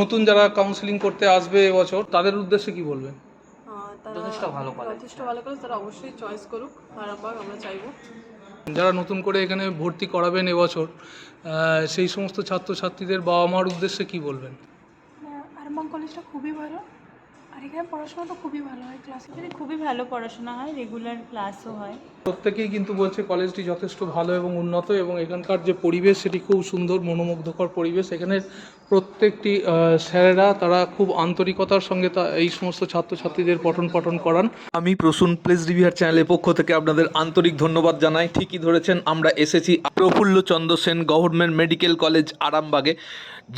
নতুন যারা কাউন্সেলিং করতে আসবে এবছর তাদের উদ্দেশ্যে কি বলবেন? তারা যথেষ্ট ভালো কলেজ, তারা অবশ্যই চয়েস করুক, খারাপ পাক আমরা চাইবো। যারা নতুন করে এখানে ভর্তি করাবেন এবছর সেই সমস্ত ছাত্রছাত্রীদের বাবা মার উদ্দেশ্যে কি বলবেন? আরমান কলেজটা খুবই ভালো, আর এখানে পড়াশোনা তো খুবই ভালো হয়, ক্লাসে খুবই ভালো পড়াশোনা হয়, রেগুলার ক্লাসও হয়। প্রত্যেকেই কিন্তু বলছে কলেজটি যথেষ্ট ভালো এবং উন্নত, এবং এখানকার যে পরিবেশ সেটি খুব সুন্দর, মনোমুগ্ধকর পরিবেশ। এখানের প্রত্যেকটি স্যারেরা তারা খুব আন্তরিকতার সঙ্গে এই সমস্ত ছাত্রছাত্রীদের পঠন পাঠন করান। আমি প্রসূন প্লেস রিভিউয়ার চ্যানেলের পক্ষ থেকে আপনাদের আন্তরিক ধন্যবাদ জানাই। ঠিকই ধরেছেন, আমরা এসেছি Prafulla Chandra Sen government medical college আরামবাগে।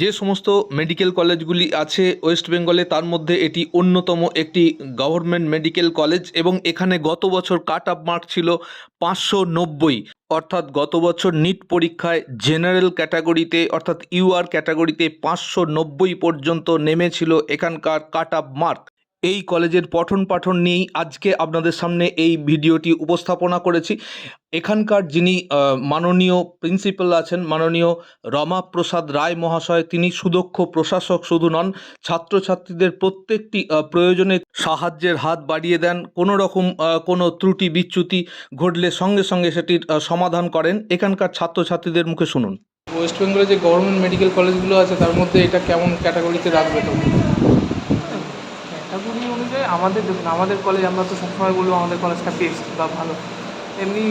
যে সমস্ত মেডিকেল কলেজগুলি আছে ওয়েস্ট বেঙ্গলে, তার মধ্যে এটি অন্যতম একটি গভর্নমেন্ট মেডিকেল কলেজ, এবং এখানে গত বছর কাট অফ মার্ক ছিল 590। অর্থাৎ গত বছর নিট পরীক্ষায় জেনারেল ক্যাটাগরিতে অর্থাৎ ইউআর ক্যাটাগরিতে 590 পর্যন্ত নেমেছিল এখানকার কাট অফ মার্ক। এই কলেজের পঠন পাঠন নিয়েই আজকে আপনাদের সামনে এই ভিডিওটি উপস্থাপনা করেছি। এখানকার যিনি মাননীয় প্রিন্সিপাল আছেন, মাননীয় রমাপ্রসাদ রায় মহাশয়, তিনি সুদক্ষ প্রশাসক শুধু নন, ছাত্রছাত্রীদের প্রত্যেকটি প্রয়োজনে সাহায্যের হাত বাড়িয়ে দেন। কোনো রকম কোনো ত্রুটি বিচ্যুতি ঘটলে সঙ্গে সঙ্গে সেটির সমাধান করেন। এখানকার ছাত্রছাত্রীদের মুখে শুনুন। ওয়েস্ট বেঙ্গলে যে গভর্নমেন্ট মেডিকেল কলেজগুলো আছে তার মধ্যে এটা কেমন ক্যাটাগরিতে রাখবে তো? ক্যাটাগরি অনুযায়ী আমাদের কলেজ, আমরা তো সবসময় বলবো আমাদের কলেজটা বেস্ট বা ভালো। এমনি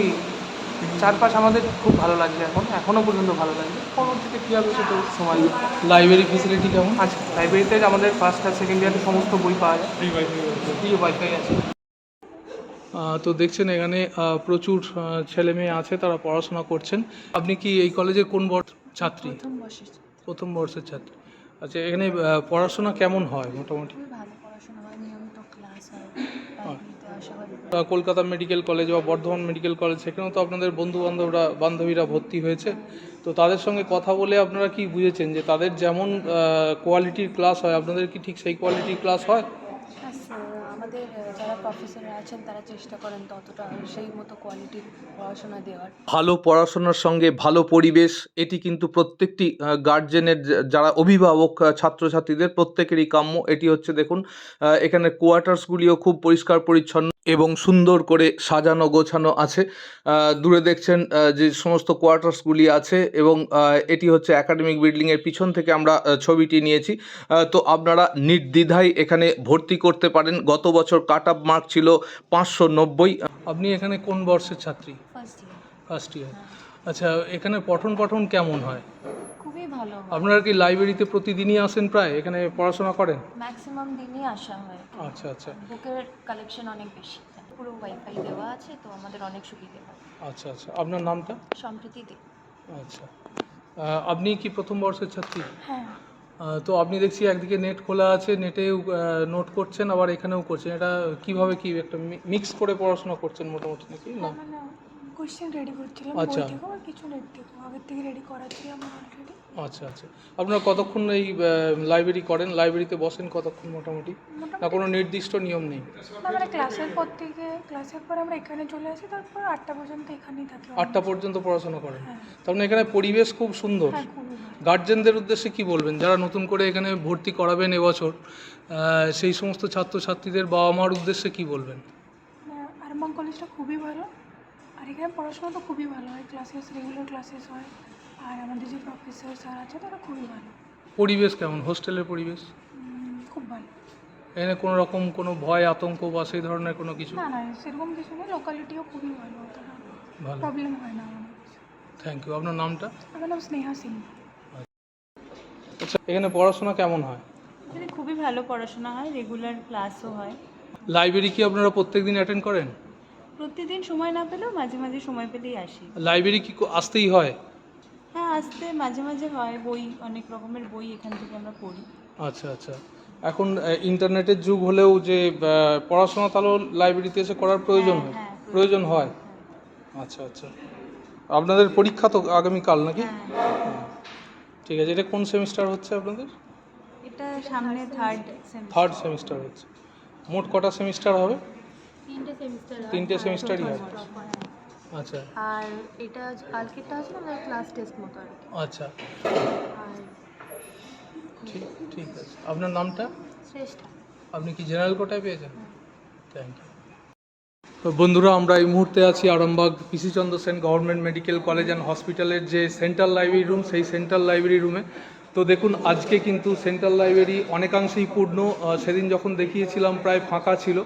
চারপাশ আমাদের খুব ভালো লাগছে, এখনও পর্যন্ত ভালো লাগছে। পরবর্তীতে কী হবে সেটা সময়। লাইব্রেরি ফেসিলিটি কেমন? আচ্ছা, লাইব্রেরিতে আমাদের ফার্স্ট আর সেকেন্ড ইয়ারে সমস্ত বই পাওয়া যায়, ফ্রি ওয়াইফাই আছে। তো দেখছেন এখানে প্রচুর ছেলে মেয়ে আছে, তারা পড়াশোনা করছেন। আপনি কি এই কলেজের কোন ছাত্রী? প্রথম বর্ষের ছাত্রী। আচ্ছা, এখানে পড়াশোনা কেমন হয় মোটামুটি? খুবই ভালো পড়াশোনা হয়, নিয়মিত ক্লাস হয়, লাইব্রেরিতে আসা হয়। কলকাতা মেডিকেল কলেজ বা বর্ধমান মেডিকেল কলেজ, সেখানেও তো আপনাদের বান্ধবীরা ভর্তি হয়েছে, তো তাদের সঙ্গে কথা বলে আপনারা কি বুঝেছেন যে তাদের যেমন কোয়ালিটির ক্লাস হয় আপনাদের কি ঠিক সেই কোয়ালিটির ক্লাস হয়? আমাদের যারা প্রফেসররা আছেন তারা চেষ্টা করেন ততটা সেই মতো কোয়ালিটির পড়াশোনা দেওয়ার। ভালো পড়াশোনার সঙ্গে ভালো পরিবেশ, এটি কিন্তু প্রত্যেকটি গার্জেনের যারা অভিভাবক ছাত্রছাত্রীদের প্রত্যেকেরই কাম্য। এটি হচ্ছে দেখুন, এখানে কোয়ার্টার্সগুলিও খুব পরিষ্কার পরিচ্ছন্ন এবং সুন্দর করে সাজানো গোছানো আছে। দূরে দেখছেন যে সমস্ত কোয়ার্টার্সগুলি আছে, এবং এটি হচ্ছে একাডেমিক বিল্ডিংয়ের পিছন থেকে আমরা ছবিটি নিয়েছি। তো আপনারা নির্দ্বিধায় এখানে ভর্তি করতে পারেন। গত বছর কাট অফ মার্ক ছিল 590। আপনি এখানে কোন বর্ষের ছাত্রী? First year. আচ্ছা, এখানে পঠন পাঠন কেমন হয়? খুবই ভালো হয়, আপনারা কি লাইব্রেরিতে প্রতিদিনই আসেন, প্রায় এখানে পড়াশোনা করেন? ম্যাক্সিমাম দিনই আসা হয়। আচ্ছা আচ্ছা বুকের কালেকশন অনেক বেশি, পুরো ওয়াইফাই দেওয়া আছে, তো আমাদের অনেক সুবিধা হয়। আচ্ছা আচ্ছা, আপনার নামটা? সম্প্রীতি দিন। আচ্ছা, আপনি কি প্রথম বর্ষের ছাত্রী? হ্যাঁ, তো আপনি দেখছি একদিকে নেট খোলা আছে, নেটেও নোট করছেন, আবার এখানেও করছেন। এটা কিভাবে কি একটা মিক্স করে পড়াশোনা করছেন মোটামুটি নাকি না? মানে কোয়েশ্চেন রেডি করছিলাম, আচ্ছা। বই থেকেও আর কিছু নেট থেকেও আগের থেকে রেডি করাচ্ছি আমার অলরেডি। আচ্ছা আচ্ছা, আপনারা কতক্ষণ এই লাইব্রেরি করেন, লাইব্রেরিতে বসেন কতক্ষণ মোটামুটি, না কোনো নির্দিষ্ট নিয়ম নেই? আমরা ক্লাসের পর আমরা এখানে চলে আসি, তারপর 8টা পর্যন্ত এখানেই থাকি। 8টা পর্যন্ত পড়াশোনা করেন? হ্যাঁ। তার মানে এখানে পরিবেশ খুব সুন্দর। হ্যাঁ, খুবই ভালো। গার্জেনদের উদ্দেশ্যে কি বলবেন যারা নতুন করে এখানে ভর্তি করাবেন এবছর, সেই সমস্ত ছাত্রছাত্রীদের বাবা মার উদ্দেশ্যে কি বলবেন? আরমান কলেজটা খুবই ভালো, আর এখানে পড়াশোনা তো খুবই ভালো হয়, রেগুলার ক্লাসেস হয়, আর আমাদের যে প্রফেসর স্যার আছে তারা খুবই ভালো। পরিবেশ কেমন, হোস্টেলের পরিবেশ? খুব ভালো। এখানে কোনো রকম কোনো ভয় আতঙ্ক বা সেই ধরনের কোনো কিছু? না, সেরকম কিছু নেই, লোকালিটিও খুবই ভালো, অতটা ভালো, প্রবলেম হয় না আমাদের। Thank you. আপনার নামটা? আমার নাম স্নেহা সিং। আচ্ছা, এখানে পড়াশোনা কেমন হয়? এখানে খুবই ভালো পড়াশোনা হয়, রেগুলার ক্লাসও হয়। লাইব্রেরি কি আপনারা প্রত্যেক দিন অ্যাটেন্ড করেন? প্রতিদিন সময় না পেলেও মাঝে মাঝে সময় পেলেই আসি। লাইব্রেরি কি আসতেই হয়? হ্যাঁ, আসতে মাঝে মাঝে হয়, বই অনেক রকমের বই এখান থেকে আমরা পড়ি। আচ্ছা আচ্ছা, এখন ইন্টারনেটের যুগ হলেও যে পড়াশোনা তাহলে লাইব্রেরিতে এসে করার প্রয়োজন হয়? হ্যাঁ, প্রয়োজন হয়। আচ্ছা আচ্ছা, আপনাদের পরীক্ষা তো আগামীকাল নাকি? হ্যাঁ, ঠিক আছে, এটা কোন সেমিস্টার হচ্ছে আপনাদের? এটা সামনে থার্ড সেমিস্টার হচ্ছে। মোট কটা সেমিস্টার হবে? তিনটে সেমিস্টারই হবে। আচ্ছা আর এটা কালকেরটা আছে আমাদের ক্লাস টেস্ট মতো আর কি। আচ্ছা, আর ঠিক ঠিক আছে। আপনার নামটা? শ্রেষ্ঠ। আপনি কি জেনারেল কোটায় পেয়েছেন? Thank you. তো বন্ধুরা, আমরা এই মুহূর্তে আছি Arambagh PC Chandra Sen government medical college and হসপিটালের যে সেন্ট্রাল লাইব্রেরি রুম, সেই সেন্ট্রাল লাইব্রেরি রুমে। তো দেখুন, আজকে কিন্তু সেন্ট্রাল লাইব্রেরি অনেকাংশেই পূর্ণ। সেদিন যখন দেখিয়েছিলাম প্রায় ফাঁকা ছিল,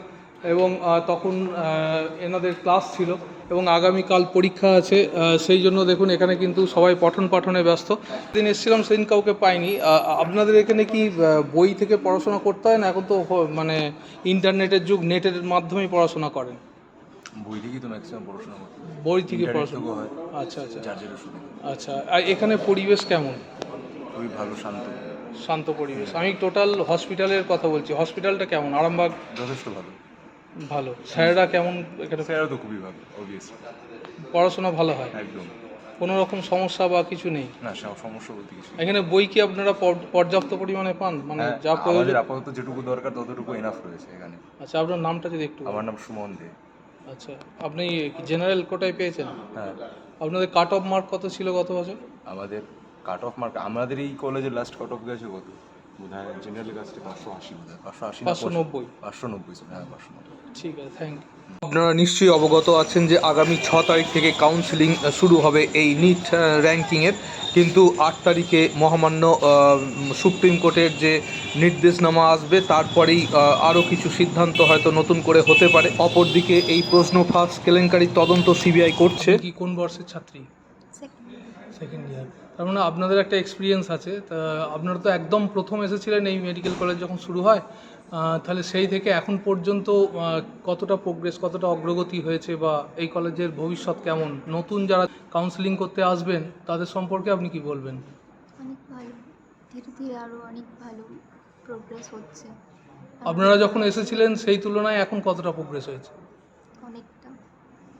এবং তখন এনাদের ক্লাস ছিল এবং আগামীকাল পরীক্ষা আছে। সেই জন্য দেখুন এখানে কিন্তু সবাই পঠন পাঠনে ব্যস্ত। সেদিন এসেছিলাম, সেদিন কাউকে পাইনি। আপনাদের এখানে কি বই থেকে পড়াশোনা করতে হয় না? এখন তো মানে ইন্টারনেটের যুগ, নেটের মাধ্যমেই পড়াশোনা করেন। বই থেকেই তো ম্যাক্সিমাম পড়াশোনা করতে হয়। বই থেকে ইন্টারনেট পড়াশোনা থেকেও হয়, আচ্ছা আচ্ছা যার যেটা সুবিধা। আচ্ছা। আর এখানে পরিবেশ কেমন? খুবই ভালো, শান্ত, শান্ত পরিবেশ। আমি টোটাল হসপিটালের কথা বলছি। হসপিটালটা কেমন? আরামবাগ যথেষ্ট ভালো। ভালো। স্যারেরা কেমন এখানে? স্যারও তো খুবই ভালো, অবভিয়াসলি। পড়াশোনা ভালো হয়? একদম। কোনো রকম সমস্যা বা কিছু নেই? না, সমস্যা বলতে কিছু নেই। এখানে বই কি আপনারা পর্যাপ্ত পরিমাণে পান? মানে হ্যাঁ, যা প্রয়োজন? আমাদের আপাতত যেটুকু দরকার ততটুকু এনাফ রয়েছে এখানে। আচ্ছা, আপনার নামটা যদি একটু আমার নাম সুমন দে। আচ্ছা, আপনি জেনারেল কোটায় পেয়েছেন? হ্যাঁ। আপনাদের কাট অফ মার্ক কত ছিল গত বছর? আমাদের কাট অফ মার্ক, আমাদের এই কলেজের লাস্ট কাট অফ গেছে কত বোধ হয়, জেনারেল কাছে 580, বোধ হয় 580, 590। 590, হ্যাঁ 590। ঠিক আছে, থ্যাংক ইউ। আপনারা নিশ্চয়ই অবগত আছেন যে আগামী 6 তারিখ থেকে কাউন্সেলিং শুরু হবে এই নিট র্যাঙ্কিংয়ের, কিন্তু 8 তারিখে মহামান্য সুপ্রিম কোর্টের যে নির্দেশনামা আসবে তারপরেই আরও কিছু সিদ্ধান্ত হয়তো নতুন করে হতে পারে। অপরদিকে এই প্রশ্ন ফাঁস কেলেঙ্কারির তদন্ত সিবিআই করছে। কি কোন বর্ষের ছাত্রী? Second year. তার মানে আপনাদের একটা এক্সপিরিয়েন্স আছে। তা আপনারা তো একদম প্রথম এসেছিলেন এই মেডিকেল কলেজ যখন শুরু হয়, তাহলে সেই থেকে এখন পর্যন্ত কতটা প্রোগ্রেস, কতটা অগ্রগতি হয়েছে, বা এই কলেজের ভবিষ্যৎ কেমন? নতুন যারা কাউন্সেলিং করতে আসবেন তাদের সম্পর্কে আপনি কি বলবেন? অনেক ভালো, ধীরে ধীরে আরও অনেক ভালো প্রোগ্রেস হচ্ছে। আপনারা যখন এসেছিলেন সেই তুলনায় এখন কতটা প্রোগ্রেস হয়েছে? অনেকটা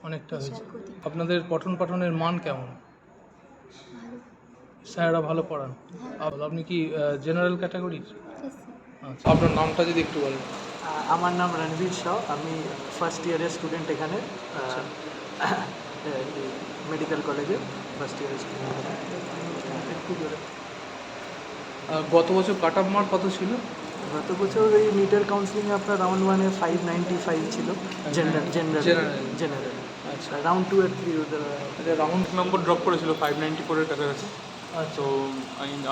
অনেকটা হয়েছে। বিশাল গতি। আপনাদের পঠন পাঠনের মান কেমন? ভালো। স্যাররা ভালো পড়ান? আপনি কি জেনারেল ক্যাটাগরির? Yes, আচ্ছা, আপনার নামটা যদি একটু বলেন। আমার নাম রণবীর শাহ, আমি ফার্স্ট ইয়ারের স্টুডেন্ট এখানে মেডিকেল কলেজে ফার্স্ট ইয়ারের স্টুডেন্ট। একটু জোরে। গত বছর কাট অফ মার্ক কত ছিল? গত বছর এই নিটের কাউন্সিলিংয়ে আপনার রাউন্ড 1-এ 595 ছিল, জেনারেল। আচ্ছা। রাউন্ড 2 এর 3 রাউন্ড নম্বর ড্রপ করেছিল 594-এর কাছাকাছি। তো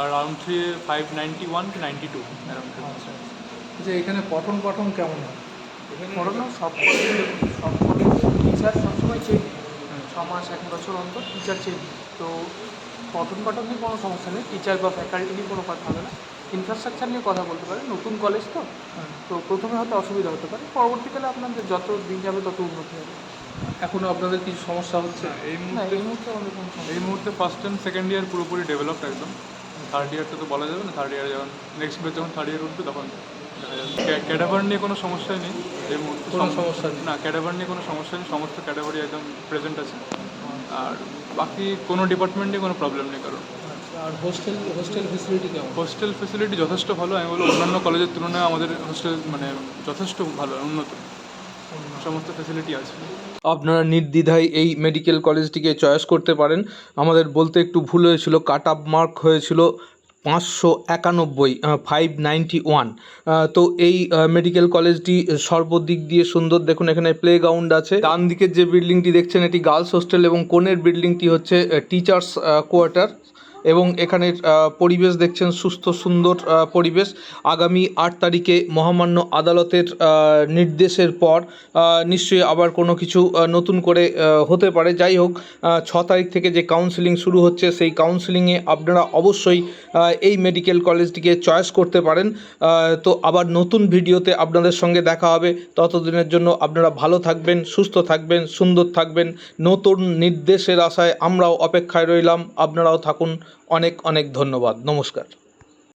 আর রাউন্ড 3 591 to 92 অ্যারাউন্ড। আচ্ছা। যে এখানে পঠন পাঠন কেমন হয়? পড়ানো সব কলেজে টিচার সবসময় চেঞ্জ, 6 মাস 1 বছর অন্তর টিচার চেঞ্জ। তো পঠন পাঠন নিয়ে কোনো সমস্যা নেই, টিচার বা ফ্যাকাল্টি নিয়ে কোনো কথা হবে না। ইনফ্রাস্ট্রাকচার নিয়ে কথা বলতে পারে, নতুন কলেজ তো, তো প্রথমে হয়তো অসুবিধা হতে পারে, পরবর্তীকালে আপনাদের যত দিন যাবে তত উন্নতি হবে। এখনো আপনাদের কিছু সমস্যা হচ্ছে? এই না, মুহূর্তে এই মুহূর্তে আমাদের কোনো সমস্যা এই মুহূর্তে ফার্স্ট অ্যান্ড সেকেন্ড ইয়ার পুরোপুরি ডেভেলপড একদম। থার্ড ইয়ারটা তো বলা যাবে না, থার্ড ইয়ার যখন নেক্সট ব্যাচ যখন থার্ড ইয়ার উঠবে তখন দেখা যাবে। ক্যাডাভার নিয়ে কোনো সমস্যাই নেই এই মুহূর্তে। কোনো সমস্যা নেই? না, ক্যাডাভার নিয়ে কোনো সমস্যা নেই, সমস্ত ক্যাডাভারই একদম প্রেজেন্ট আছে। আর বাকি কোনো ডিপার্টমেন্ট নিয়ে কোনো প্রবলেম নেই কারণ। আচ্ছা, আর হোস্টেল ফেসিলিটি কেমন? হোস্টেল ফেসিলিটি যথেষ্ট ভালো। আমি বলবো অন্যান্য কলেজের তুলনায় আমাদের হোস্টেল মানে যথেষ্ট ভালো, উন্নত সমস্ত ফেসিলিটি আছে। আপনারা নির্দ্বিধায় এই মেডিকেল কলেজটিকে চয়েস করতে পারেন। আমাদের বলতে একটু ভুল হয়েছিল, কাট অফ মার্ক হয়েছিল 591, 591। তো এই মেডিকেল কলেজটি সর্বদিক দিয়ে সুন্দর। দেখুন এখানে প্লে গ্রাউন্ড আছে। ডান দিকের যে বিল্ডিংটি দেখছেন এটি গার্লস হোস্টেল, এবং কোণের বিল্ডিংটি হচ্ছে টিচার্স কোয়ার্টার। এবং এখানের পরিবেশ দেখছেন সুস্থ সুন্দর পরিবেশ। আগামী 8 তারিখে মহামান্য আদালতের নির্দেশের পর নিশ্চয়ই আবার কোনো কিছু নতুন করে হতে পারে। যাই হোক, 6 তারিখ থেকে যে কাউন্সেলিং শুরু হচ্ছে সেই কাউন্সেলিংয়ে আপনারা অবশ্যই এই মেডিকেল কলেজটিকে চয়েস করতে পারেন। তো আবার নতুন ভিডিওতে আপনাদের সঙ্গে দেখা হবে। ততদিনের জন্য আপনারা ভালো থাকবেন, সুস্থ থাকবেন, সুন্দর থাকবেন। নতুন নির্দেশের আশায় আমরাও অপেক্ষায় রইলাম। আপনারাও থাকুন। অনেক অনেক ধন্যবাদ। নমস্কার।